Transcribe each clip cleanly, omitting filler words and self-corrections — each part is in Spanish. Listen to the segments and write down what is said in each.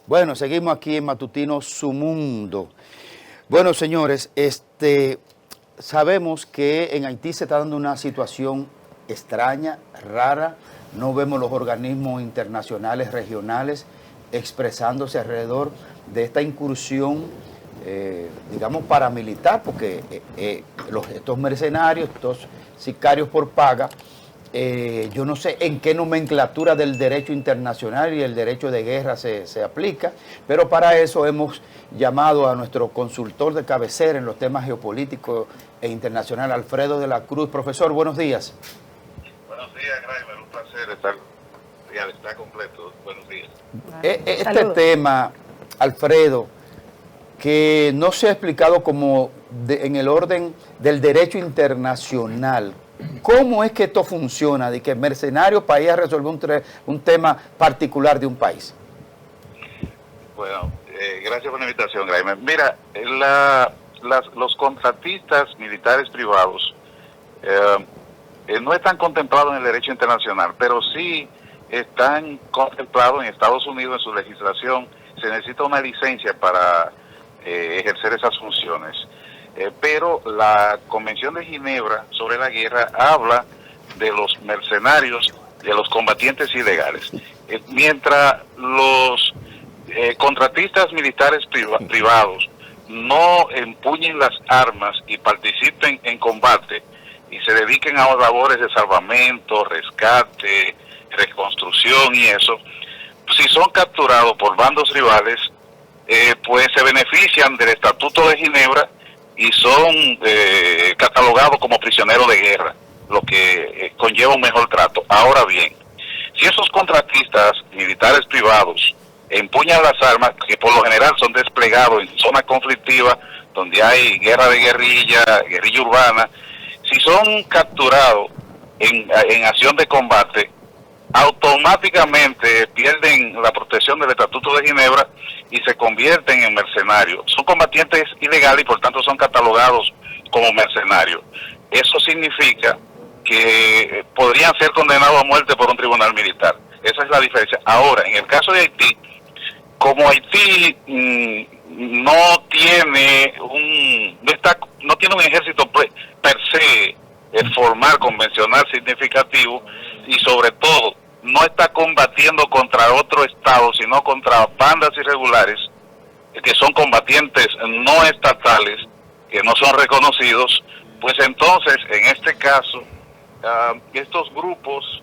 Bueno, seguimos aquí en Matutino Su Mundo. Bueno, señores, sabemos que en Haití se está dando una situación extraña, rara. No vemos los organismos internacionales, regionales, expresándose alrededor de esta incursión, digamos, paramilitar, porque estos mercenarios, estos sicarios por paga, yo no sé en qué nomenclatura del derecho internacional y el derecho de guerra se aplica, pero para eso hemos llamado a nuestro consultor de cabecera en los temas geopolíticos e internacionales, Alfredo de la Cruz. Profesor, buenos días. Buenos días, Graimer, un placer estar completo. Buenos días. Este tema, Alfredo, que no se ha explicado como en el orden del derecho internacional. ¿Cómo es que esto funciona? De que mercenarios para ir a resolver un tema particular de un país. Bueno, gracias por la invitación, Graimer. Mira, los contratistas militares privados no están contemplados en el derecho internacional, pero sí están contemplados en Estados Unidos en su legislación. Se necesita una licencia para ejercer esas funciones. Pero la Convención de Ginebra sobre la guerra habla de los mercenarios, de los combatientes ilegales. Mientras los contratistas militares privados no empuñen las armas y participen en combate y se dediquen a labores de salvamento, rescate, reconstrucción y eso, si son capturados por bandos rivales, pues se benefician del Estatuto de Ginebra y son catalogados como prisioneros de guerra, lo que conlleva un mejor trato. Ahora bien, si esos contratistas militares privados empuñan las armas, que por lo general son desplegados en zonas conflictivas, donde hay guerra de guerrilla urbana, si son capturados en acción de combate, automáticamente pierden la protección del Estatuto de Ginebra y se convierten en mercenarios. Son combatientes ilegales y por tanto son catalogados como mercenarios. Eso significa que podrían ser condenados a muerte por un tribunal militar. Esa es la diferencia. Ahora, en el caso de Haití, como Haití no tiene un ejército per se formal, convencional, significativo, y sobre todo no está combatiendo contra otro estado, sino contra bandas irregulares, que son combatientes no estatales, que no son reconocidos, pues entonces, en este caso, estos grupos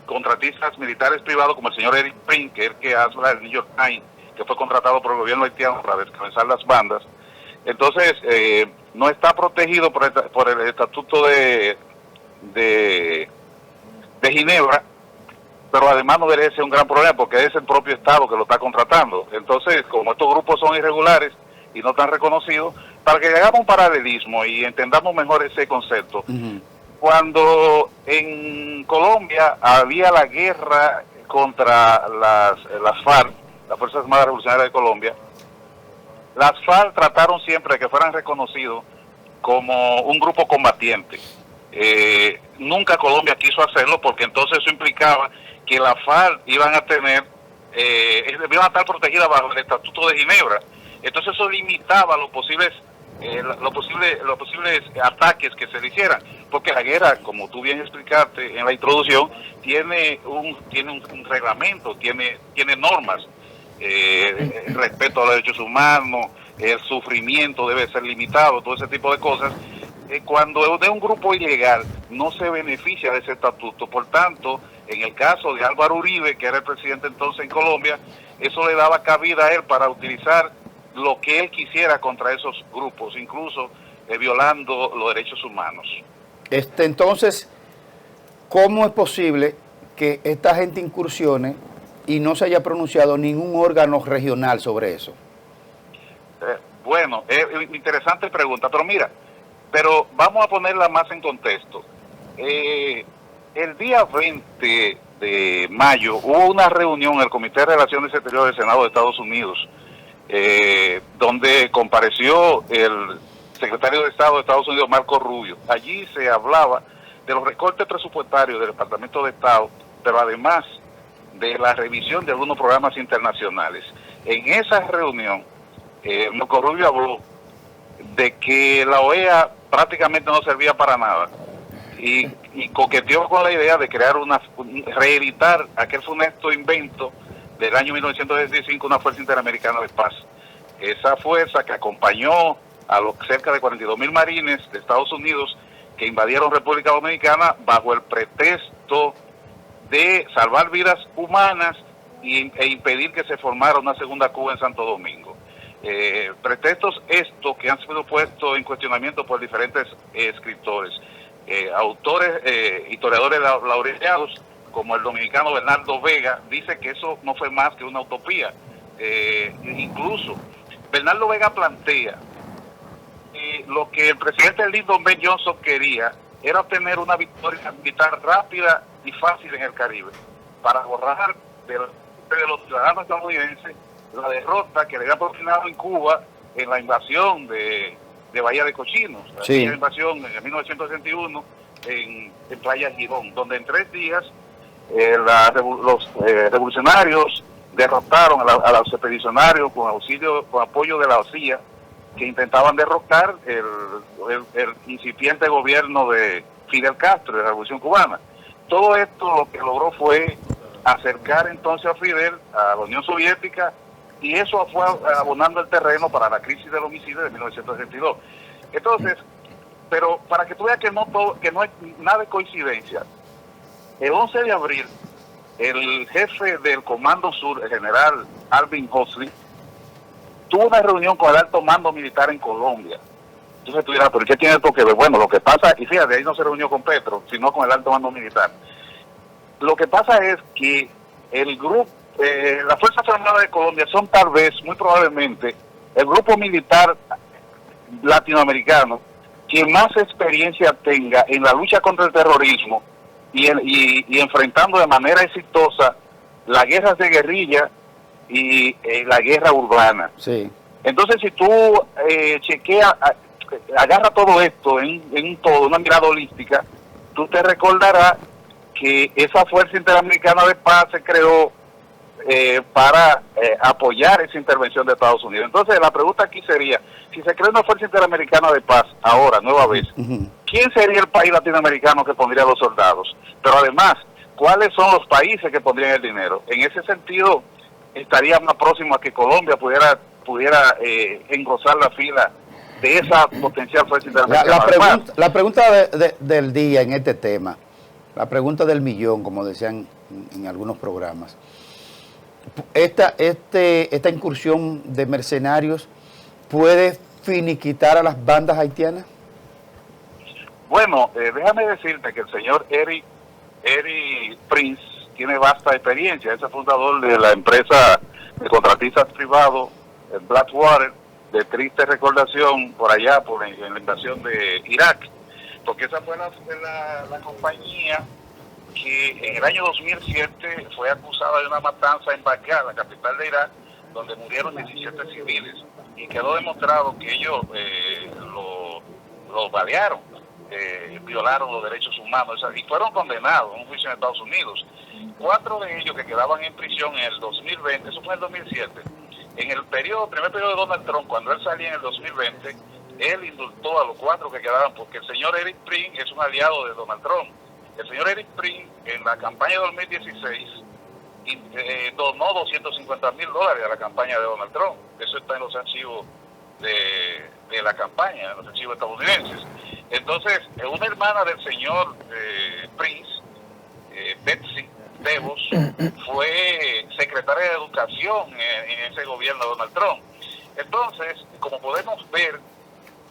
contratistas militares privados, como el señor Eric Brinker, que habla del New York Times, que fue contratado por el gobierno haitiano para descansar las bandas, entonces no está protegido por el Estatuto de Ginebra, pero además no debe ser un gran problema porque es el propio Estado que lo está contratando. Entonces, como estos grupos son irregulares y no están reconocidos, para que hagamos un paralelismo y entendamos mejor ese concepto, cuando en Colombia había la guerra contra las FARC, las Fuerzas Armadas Revolucionarias de Colombia, las FARC trataron siempre de que fueran reconocidos como un grupo combatiente. Nunca Colombia quiso hacerlo porque entonces eso implicaba que la FARC iban a estar protegidas bajo el Estatuto de Ginebra. Entonces eso limitaba los posibles ataques que se le hicieran, porque la guerra, como tú bien explicaste en la introducción, tiene un reglamento, tiene normas, el respeto a los derechos humanos, el sufrimiento debe ser limitado, todo ese tipo de cosas. Cuando de un grupo ilegal no se beneficia de ese estatuto, por tanto, en el caso de Álvaro Uribe, que era el presidente entonces en Colombia, eso le daba cabida a él para utilizar lo que él quisiera contra esos grupos, incluso violando los derechos humanos. Entonces, ¿cómo es posible que esta gente incursione y no se haya pronunciado ningún órgano regional sobre eso? Bueno, interesante pregunta, pero vamos a ponerla más en contexto. El día 20 de mayo hubo una reunión en el Comité de Relaciones Exteriores del Senado de Estados Unidos, donde compareció el secretario de Estado de Estados Unidos, Marco Rubio. Allí se hablaba de los recortes presupuestarios del Departamento de Estado, pero además de la revisión de algunos programas internacionales. En esa reunión, Marco Rubio habló de que la OEA prácticamente no servía para nada y coqueteó con la idea de crear reeditar aquel funesto invento del año 1965, una Fuerza Interamericana de Paz. Esa fuerza que acompañó a los cerca de 42.000 marines de Estados Unidos que invadieron República Dominicana bajo el pretexto de salvar vidas humanas e impedir que se formara una segunda Cuba en Santo Domingo. Pretextos estos que han sido puestos en cuestionamiento por diferentes escritores, autores, historiadores laureados, como el dominicano Bernardo Vega, dice que eso no fue más que una utopía. Incluso Bernardo Vega plantea lo que el presidente Lyndon B. Johnson quería era obtener una victoria militar rápida y fácil en el Caribe, para borrar de los ciudadanos estadounidenses la derrota que le había propinado en Cuba en la invasión de Bahía de Cochinos, sí, la invasión en 1961 en Playa Girón, donde en 3 días los revolucionarios derrotaron a los expedicionarios con apoyo de la CIA, que intentaban derrocar el incipiente gobierno de Fidel Castro, de la Revolución Cubana. Todo esto lo que logró fue acercar entonces a Fidel a la Unión Soviética, y eso fue abonando el terreno para la crisis del homicidio de 1962. Entonces, pero para que tú veas que no hay nada de coincidencia, el 11 de abril, el jefe del Comando Sur, el general Alvin Hoxley, tuvo una reunión con el alto mando militar en Colombia. Entonces tú dirás, ¿pero qué tiene esto que ver? Bueno, lo que pasa, y fíjate, ahí no se reunió con Petro, sino con el alto mando militar. Lo que pasa es que el grupo, las Fuerzas Armadas de Colombia son tal vez, muy probablemente, el grupo militar latinoamericano que más experiencia tenga en la lucha contra el terrorismo y enfrentando de manera exitosa las guerras de guerrilla y la guerra urbana. sí. Entonces, si tú chequeas, agarra todo esto en todo, una mirada holística, tú te recordarás que esa Fuerza Interamericana de Paz se creó para apoyar esa intervención de Estados Unidos. Entonces, la pregunta aquí sería, si se crea una Fuerza Interamericana de Paz ahora, nueva vez, ¿quién sería el país latinoamericano que pondría los soldados? Pero además, ¿cuáles son los países que pondrían el dinero? En ese sentido, estaría más próximo a que Colombia pudiera engrosar la fila de esa potencial Fuerza Interamericana. La pregunta del día en este tema, la pregunta del millón, como decían en algunos programas, esta incursión de mercenarios puede finiquitar a las bandas haitianas. Bueno, déjame decirte que el señor Eric Prince tiene vasta experiencia, es el fundador de la empresa de contratistas privados, Blackwater, de triste recordación por allá, en la invasión de Irak, porque esa fue la compañía que en el año 2007 fue acusada de una matanza en Bagdad, la capital de Irak, donde murieron 17 civiles, y quedó demostrado que ellos los balearon, violaron los derechos humanos, y fueron condenados a un juicio en Estados Unidos. 4 de ellos que quedaban en prisión en el 2020, eso fue en el 2007, en el primer periodo de Donald Trump, cuando él salía en el 2020, él indultó a los 4 que quedaban, porque el señor Eric Prince es un aliado de Donald Trump. El señor Eric Prince, en la campaña de 2016, donó $250,000 a la campaña de Donald Trump. Eso está en los archivos de la campaña, en los archivos estadounidenses. Entonces, una hermana del señor Prince, Betsy DeVos, fue secretaria de Educación en ese gobierno de Donald Trump. Entonces, como podemos ver,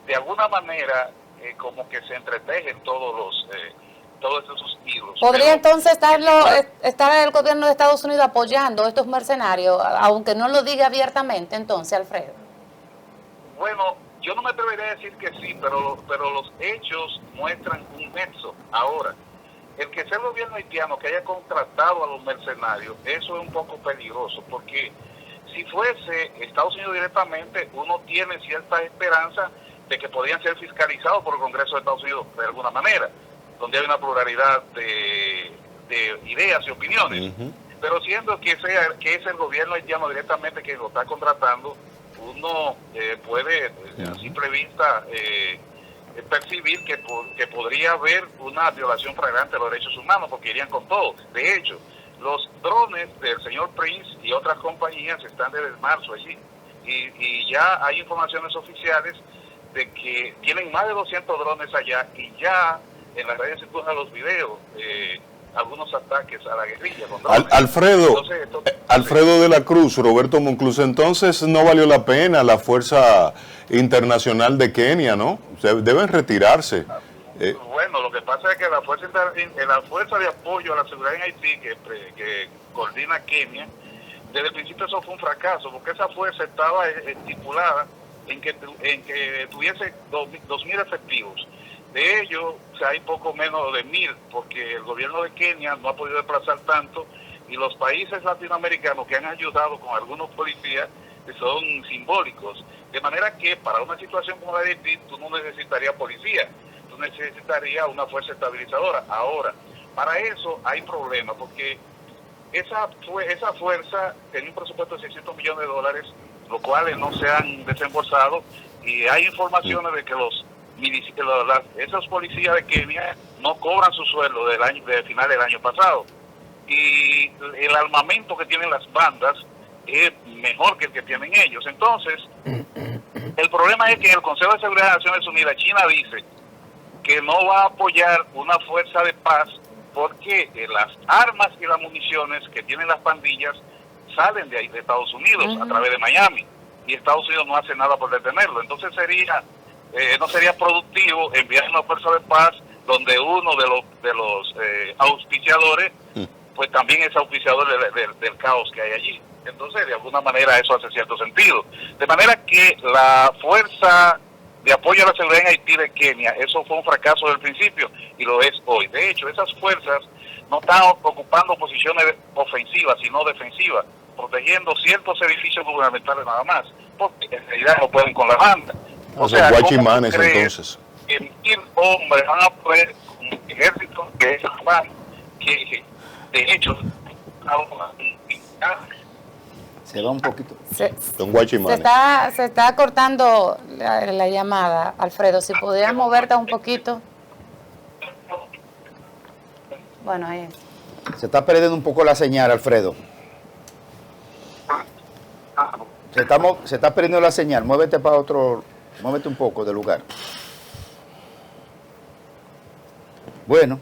de alguna manera, como que se entretejen todos esos hilos. ¿Podría entonces estar el gobierno de Estados Unidos apoyando a estos mercenarios, aunque no lo diga abiertamente entonces, Alfredo? Bueno, yo no me atrevería a decir que sí, pero los hechos muestran un nexo. Ahora, el que sea el gobierno haitiano que haya contratado a los mercenarios, eso es un poco peligroso, porque si fuese Estados Unidos directamente, uno tiene cierta esperanza de que podrían ser fiscalizados por el Congreso de Estados Unidos de alguna manera, donde hay una pluralidad de ideas y opiniones. pero siendo que que es el gobierno haitiano directamente quien lo está contratando, uno puede a simple vista percibir que podría haber una violación flagrante de los derechos humanos, porque irían con todo. De hecho, los drones del señor Prince y otras compañías están desde marzo allí, y ya hay informaciones oficiales de que tienen más de 200 drones allá, y ya en las redes circulan los videos, algunos ataques a la guerrilla con drones. Alfredo de la Cruz, Roberto Monclús, entonces no valió la pena la Fuerza Internacional de Kenia, ¿no? Deben retirarse. Bueno, lo que pasa es que la fuerza de apoyo a la seguridad en Haití, que coordina Kenia, desde el principio eso fue un fracaso, porque esa fuerza estaba estipulada en que tuviese 2.000 efectivos. De ellos, hay poco menos de 1.000, porque el gobierno de Kenia no ha podido desplazar tanto, y los países latinoamericanos que han ayudado con algunos policías son simbólicos. De manera que para una situación como la de Haití, tú no necesitarías policía, tú necesitarías una fuerza estabilizadora. Ahora, para eso hay problemas, porque esa fuerza tenía un presupuesto de $600 millones, los cuales no se han desembolsado, y hay informaciones de que esos policías de Kenia no cobran su sueldo de final del año pasado, y el armamento que tienen las bandas es mejor que el que tienen ellos. Entonces, el problema es que el Consejo de Seguridad de Naciones Unidas, China dice que no va a apoyar una fuerza de paz porque las armas y las municiones que tienen las pandillas salen de ahí, de Estados Unidos, a través de Miami, y Estados Unidos no hace nada por detenerlo. Entonces no sería productivo enviar una fuerza de paz donde uno de los auspiciadores pues también es auspiciador del caos que hay allí. Entonces, de alguna manera eso hace cierto sentido. De manera que la fuerza de apoyo a la seguridad en Haití de Kenia, eso fue un fracaso del principio y lo es hoy. De hecho, esas fuerzas no están ocupando posiciones ofensivas, sino defensivas, protegiendo ciertos edificios gubernamentales nada más, porque en realidad no pueden con la banda. O sea, guachimanes entonces. Que 1.000 hombres van a poder, un ejército que de hecho, se va un poquito. Son guachimanes. Se está cortando la llamada, Alfredo. Si pudieras moverte un poquito. Bueno, ahí. Se está perdiendo un poco la señal, Alfredo. Se está perdiendo la señal. Muévete para otro. Muévete un poco del lugar. Bueno.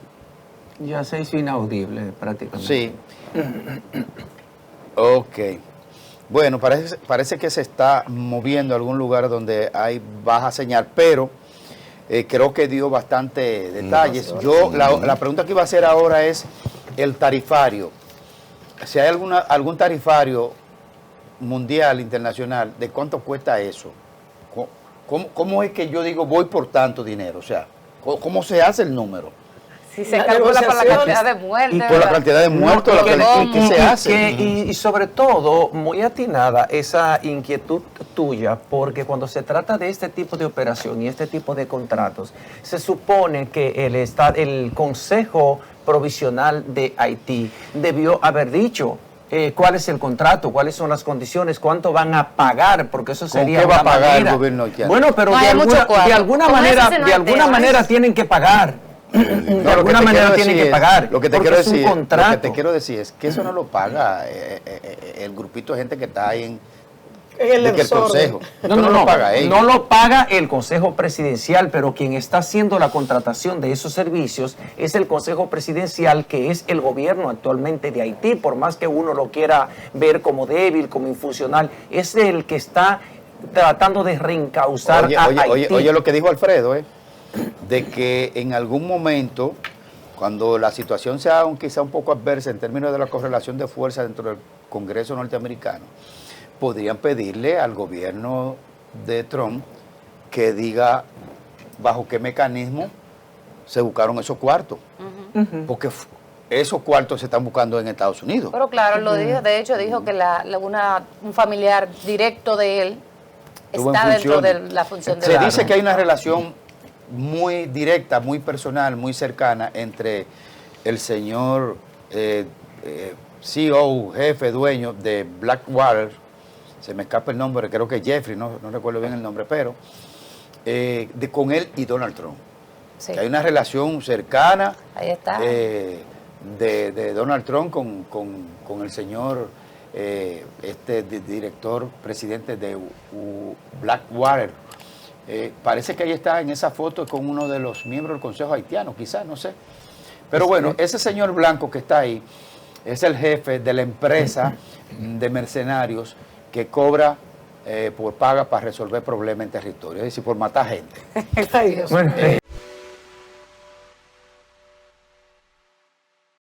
Ya se hizo inaudible prácticamente. Sí. Ok. Bueno, parece que se está moviendo a algún lugar donde hay baja señal, pero creo que dio bastante detalles. La pregunta que iba a hacer ahora es el tarifario. Si hay algún tarifario mundial, internacional, ¿de cuánto cuesta eso? ¿Cómo es que yo digo voy por tanto dinero? O sea, ¿cómo se hace el número? Si se calcula por la cantidad de muertes. Y por la cantidad de muertos, ¿qué se hace? Y sobre todo, muy atinada esa inquietud tuya, porque cuando se trata de este tipo de operación y este tipo de contratos, se supone que el Consejo Provisional de Haití debió haber dicho cuál es el contrato, cuáles son las condiciones, cuánto van a pagar, porque eso sería ¿Con qué va a pagar manera. el gobierno haitiano? Bueno, pero No de alguna manera tienen que pagar. De alguna manera tienen que pagar. Lo que te quiero decir es que eso no lo paga el grupito de gente que está ahí en el Consejo. No lo paga el Consejo Presidencial, pero quien está haciendo la contratación de esos servicios es el Consejo Presidencial, que es el gobierno actualmente de Haití, por más que uno lo quiera ver como débil, como infuncional, es el que está tratando de reencauzar a Haití. Oye lo que dijo Alfredo, de que en algún momento, cuando la situación sea quizá un poco adversa en términos de la correlación de fuerza dentro del Congreso norteamericano, podrían pedirle al gobierno de Trump que diga bajo qué mecanismo se buscaron esos cuartos. Porque esos cuartos se están buscando en Estados Unidos. Pero claro, lo dijo, de hecho dijo que un familiar directo de él está dentro de la función de Se dice que hay una relación muy directa, muy personal, muy cercana entre el señor CEO, jefe, dueño de Blackwater, se me escapa el nombre, creo que Jeffrey, no recuerdo bien el nombre, pero con él y Donald Trump. Sí. Que hay una relación cercana Ahí está. de Donald Trump con el señor, director, presidente de Blackwater. Parece que ahí está en esa foto con uno de los miembros del Consejo Haitiano, quizás, no sé. Pero bueno, ese señor blanco que está ahí es el jefe de la empresa de mercenarios que cobra por paga para resolver problemas en territorio, es decir, por matar gente. Ay, Dios. Bueno,